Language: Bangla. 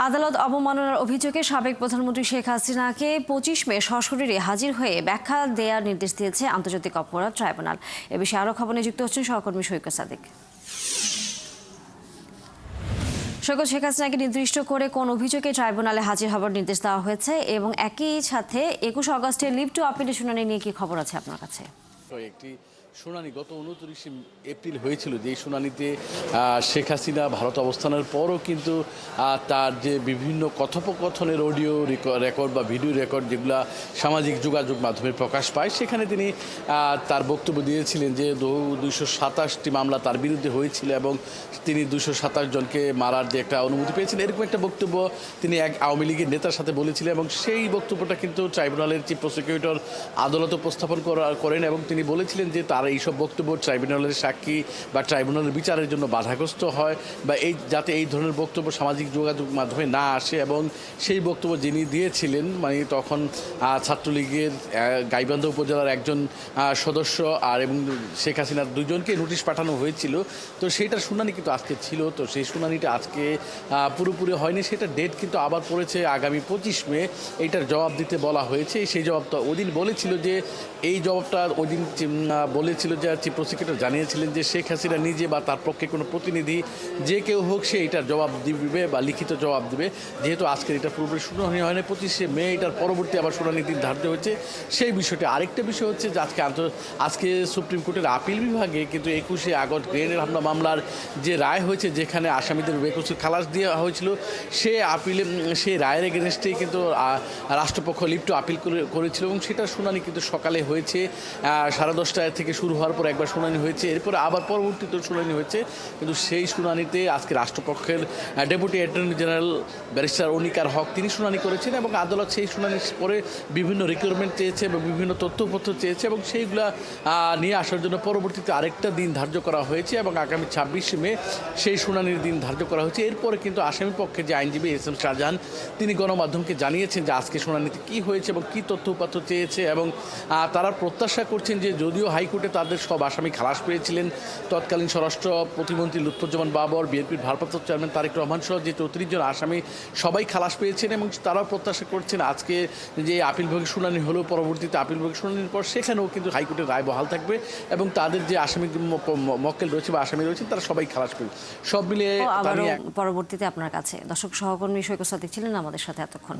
আদালত অবমাননার অভিযোগে সাবেক প্রধানমন্ত্রী শেখ হাসিনাকে ২৫ মে সশরীরে হাজির হয়ে ব্যাখ্যা দেওয়ার নির্দেশ দিয়েছে আন্তর্জাতিক অপরাধ ট্রাইব্যুনাল। এ বিষয়ে আরও খবর নিযুক্ত হচ্ছেন সহকর্মী সৈকত সাদিক। সৈকত, শেখ হাসিনাকে নির্দিষ্ট করে কোন অভিযোগে ট্রাইব্যুনালে হাজির হওয়ার নির্দেশ দেওয়া হয়েছে এবং একই সাথে ২১ আগস্টে লিভ টু আপিলের শুনানি নিয়ে কি খবর আছে আপনার কাছে? একটি শুনানি গত 29 এপ্রিল হয়েছিল, যে শুনানিতে শেখ হাসিনা ভারত অবস্থানের পরও কিন্তু তার যে বিভিন্ন কথোপকথনের অডিও রেকর্ড বা ভিডিও রেকর্ড যেগুলো সামাজিক যোগাযোগ মাধ্যমে প্রকাশ পায়, সেখানে তিনি তার বক্তব্য দিয়েছিলেন যে 227টি মামলা তার বিরুদ্ধে হয়েছিল এবং তিনি 227 জনকে মারার যে একটা অনুমতি পেয়েছিলেন, এরকম একটা বক্তব্য তিনি এক আওয়ামী লীগের নেতার সাথে বলেছিলেন এবং সেই বক্তব্যটা কিন্তু ট্রাইব্যুনালের চিফ প্রসিকিউটর আদালতে উপস্থাপন করেন এবং তিনি বলেছিলেন যে তার এইসব বক্তব্য ট্রাইব্যুনালের সাক্ষী বা ট্রাইব্যুনালের বিচারের জন্য বাধাগ্রস্ত হয় বা যাতে এই ধরনের বক্তব্য সামাজিক যোগাযোগ মাধ্যমে না আসে। এবং সেই বক্তব্য যিনি দিয়েছিলেন, মানে তখন ছাত্রলীগের গাইবান্ধা উপজেলার একজন সদস্য এবং শেখ হাসিনার দুজনকে নোটিশ পাঠানো হয়েছিল। তো সেইটার শুনানি কিন্তু আজকে ছিল। তো সেই শুনানিটা আজকে পুরোপুরি হয়নি, সেটা ডেট কিন্তু আবার পড়েছে আগামী 25 মে। এইটার জবাব দিতে বলা হয়েছে। সেই জবাবটা ওদিন বলেছিল যে এই জবাবটা ওদিন বলেছিল যে চিফ প্রসিকিউটর জানিয়েছিলেন যে শেখ হাসিনা নিজে বা তার পক্ষে কোনো প্রতিনিধি যে কেউ হোক সে এটার জবাব দিবে বা লিখিত জবাব দেবে। যেহেতু আজকের এটা পুরোপুরি শুনানি হয়নি, 25 মে এটার পরবর্তী আবার শুনানি দিন ধার্য হয়েছে সেই বিষয়টি। আরেকটা বিষয় হচ্ছে যে আজকে সুপ্রিম কোর্টের আপিল বিভাগে কিন্তু 21 আগস্ট গ্রেনেড হামলা মামলার যে রায় হয়েছে, যেখানে আসামিদের বেকসুর খালাস দেওয়া হয়েছিল, সেই রায়ের এগেনস্টেই কিন্তু রাষ্ট্রপক্ষ লিভ টু আপিল করেছিল এবং সেটার শুনানি কিন্তু সকালে হয়েছে। 10:30 থেকে শুরু হওয়ার পর একবার শুনানি হয়েছে, এরপরে আবার পরবর্তীতে শুনানি হয়েছে। কিন্তু সেই শুনানিতে আজকে রাষ্ট্রপক্ষের ডেপুটি অ্যাটর্নি জেনারেল ব্যারিস্টার অনিকার হক তিনি শুনানি করেছেন এবং আদালত সেই শুনানির পরে বিভিন্ন রিকোয়ারমেন্ট চেয়েছে এবং বিভিন্ন তথ্যপত্র চেয়েছে এবং সেইগুলা নিয়ে আসার জন্য পরবর্তীতে আরেকটা দিন ধার্য করা হয়েছে এবং আগামী 26 মে সেই শুনানির দিন ধার্য করা হয়েছে। এরপরে কিন্তু আসামি পক্ষে যে আইনজীবী এস.এম. শাহজাহান তিনি গণমাধ্যমকে জানিয়েছেন যে আজকে শুনানিতে কী হয়েছে এবং কী তথ্যপত্র চেয়েছে এবং তারা প্রত্যাশা করছেন যে যদিও হাইকোর্টে তাদের সব আসামি খালাস পেয়েছিলেন, তৎকালীন স্বরাষ্ট্র প্রতিমন্ত্রী লুৎফুজ্জামান বাবর, বিএনপির ভারপ্রাপ্ত চেয়ারম্যান তারেক রহমান সহ যে 34 জন আসামি সবাই খালাস পেয়েছেন এবং তারাও প্রত্যাশা করছেন আজকে যে আপিল বিভাগের শুনানি হলেও পরবর্তীতে আপিল বিভাগের শুনানির পর সেখানেও কিন্তু হাইকোর্টের রায় বহাল থাকবে এবং তাদের যে আসামি মক্কেল রয়েছে বা আসামি রয়েছেন তারা সবাই খালাস পেয়ে সব মিলিয়ে পরবর্তীতে আপনার কাছে। দর্শক, সহকর্মী সৈকত সাদিক ছিলেন আমাদের সাথে এতক্ষণ।